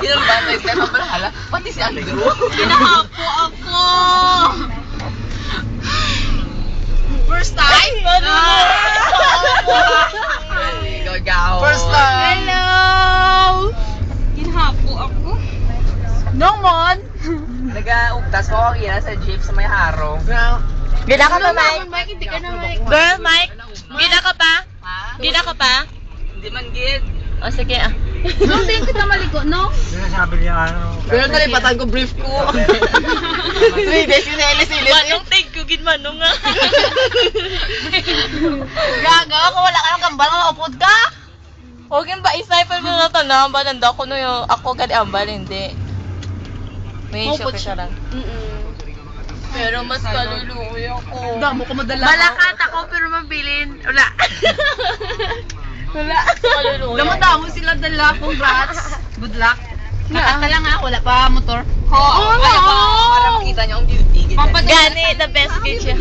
Ilang ba? Next time ang balahala. Pati si Andrew. Kinahapo ako. First time? Gagaw. First time. Hello! Kinahapo ako. Nomon! Nag-ugtas ko ang ina sa jeep sa may haro. Gina ka pa, Mike? Mike, hindi ka na Mike. Girl, Mike? Gina ka pa? Ha? Gina ka pa? Hindi man gid. O, sige ah. No, din kita maligo, no? Sinasabi niya ano. Pero nalipatan ko brief ko. Hindi, sinili-sili. Manong take ko, gin manong nga. Gaga, kung wala ka ng kambal, maupod ka. Huwag yung ba, isniper mo na tanong, ba nanda ko no yung ako gani ambal, hindi. May Maupod shock siya lang. Pero mas kaluluwi ako. Damo ko madala. Malakat ako pero mabilin. Wala. Wala. Kaluluwi. Damo sila dala. Congrats. Good luck. Nakata lang ha, wala pa motor. Kaya para makita niyo ang beauty. Gani, the best kid siya.